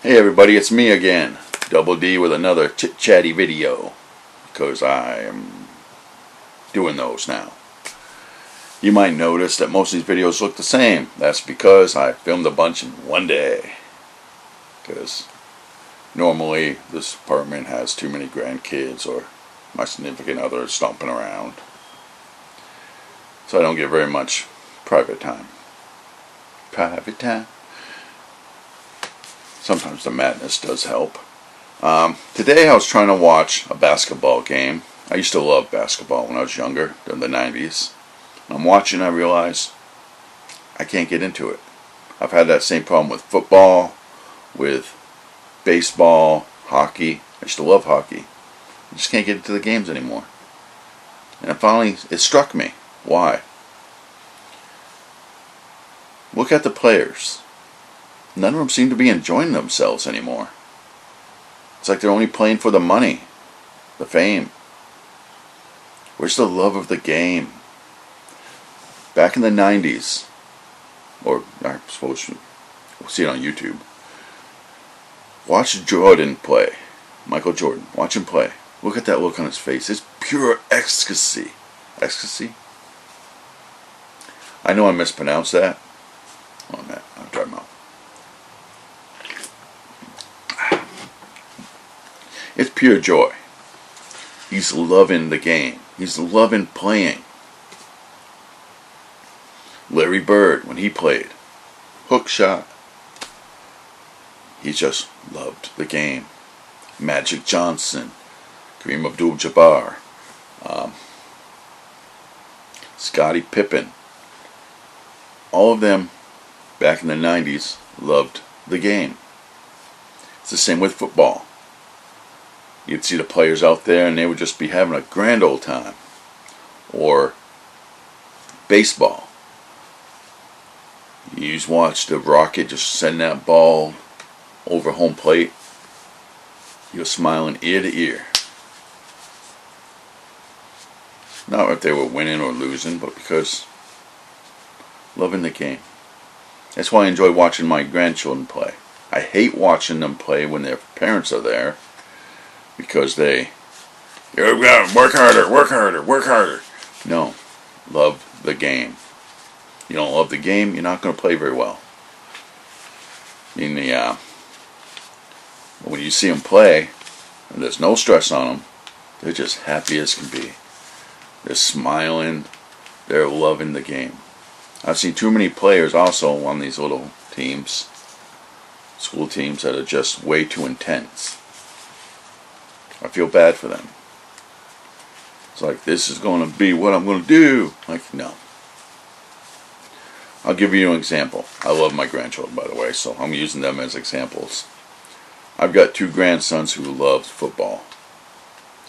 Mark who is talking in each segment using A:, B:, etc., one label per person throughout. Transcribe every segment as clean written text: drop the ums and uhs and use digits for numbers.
A: Hey everybody, it's me again, Double D with another chit-chatty video, because I am doing those now. You might notice that most of these videos look the same. That's because I filmed a bunch in one day. Because normally this apartment has too many grandkids or my significant other stomping around. So I don't get very much private time. Sometimes the madness does help. Today I was trying to watch a basketball game. I used to love basketball when I was younger, in the 90s. I'm watching, I realize I can't get into it. I've had that same problem with football, with baseball, hockey. I used to love hockey. I just can't get into the games anymore. And finally, it struck me. Why? Look at the players. None of them seem to be enjoying themselves anymore. It's like they're only playing for the money, the fame. Where's the love of the game? Back in the 90s, or I suppose we'll see it on YouTube. Watch Jordan play. Michael Jordan. Watch him play. Look at that look on his face. It's pure ecstasy. Ecstasy? I know I mispronounced that. Oh, man. I'll try them out. It's pure joy. He's loving the game. He's loving playing. Larry Bird, when he played, hook shot. He just loved the game. Magic Johnson, Kareem Abdul-Jabbar, Scottie Pippen. All of them back in the 90s loved the game. It's the same with football. You'd see the players out there and they would just be having a grand old time. Or baseball. You just watch the Rocket just send that ball over home plate. You're smiling ear to ear. Not if they were winning or losing, but because loving the game. That's why I enjoy watching my grandchildren play. I hate watching them play when their parents are there. Because they work harder, work harder, work harder. No, love the game. You don't love the game, you're not going to play very well. When you see them play, and there's no stress on them, they're just happy as can be. They're smiling, they're loving the game. I've seen too many players also on these little teams, school teams, that are just way too intense. I feel bad for them. It's like, this is going to be what I'm going to do. Like, no. I'll give you an example. I love my grandchildren, by the way, so I'm using them as examples. I've got two grandsons who love football.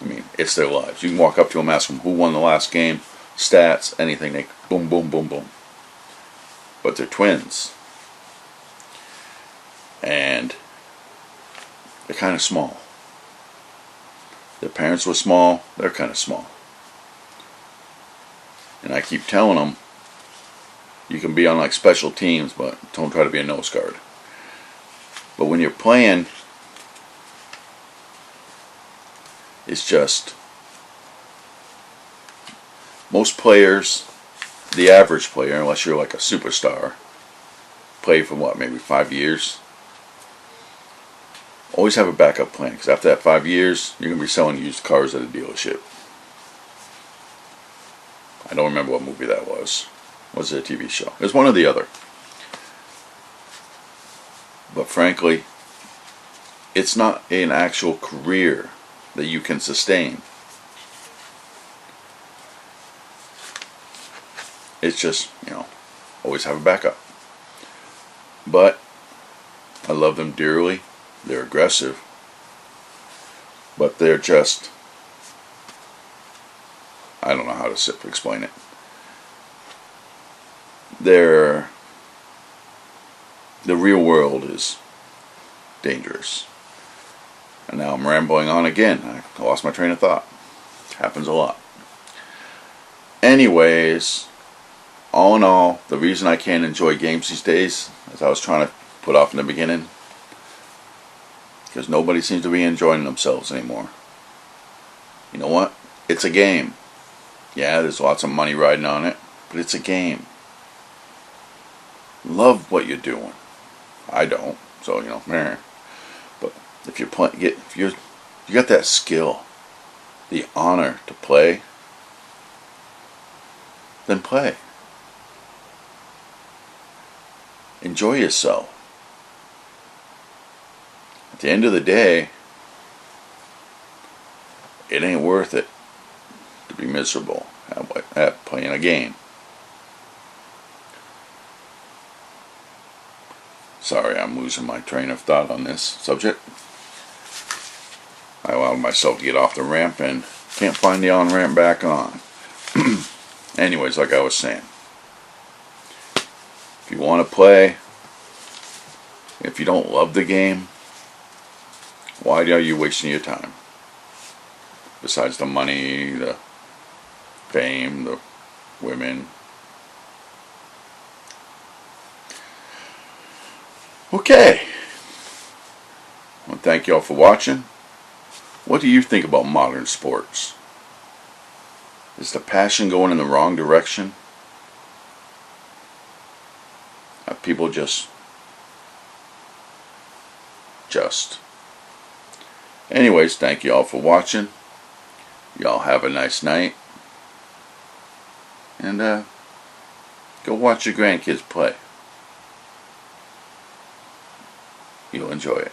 A: I mean, it's their lives. You can walk up to them, ask them who won the last game, stats, anything. They boom, boom, boom, boom. But they're twins. And they're kind of small. Their parents were small, they're kind of small. And I keep telling them, you can be on like special teams, but don't try to be a nose guard. But when you're playing, it's just, most players, the average player, unless you're like a superstar, play for what, maybe 5 years? Always have a backup plan, because after that 5 years, you're going to be selling used cars at a dealership. I don't remember what movie that was. Was it a TV show? It was one or the other. But frankly, it's not an actual career that you can sustain. It's just, always have a backup. But I love them dearly. They're aggressive, but they're just, I don't know how to explain it. The real world is dangerous. And now I'm rambling on again. I lost my train of thought. Happens a lot. Anyways, all in all, the reason I can't enjoy games these days, as I was trying to put off in the beginning, because nobody seems to be enjoying themselves anymore. You know what? It's a game. Yeah, there's lots of money riding on it, but it's a game. Love what you're doing. I don't, so meh. But if you're playing, you got that skill, the honor to play, then play. Enjoy yourself. At the end of the day, it ain't worth it to be miserable at playing a game. Sorry, I'm losing my train of thought on this subject. I allowed myself to get off the ramp and can't find the on-ramp back on. Anyways, like I was saying, if you want to play, if you don't love the game, why are you wasting your time? Besides the money, the fame, the women. Okay. Well, thank you all for watching. What do you think about modern sports? Is the passion going in the wrong direction? Are people just. Anyways, thank you all for watching. Y'all have a nice night. And go watch your grandkids play. You'll enjoy it.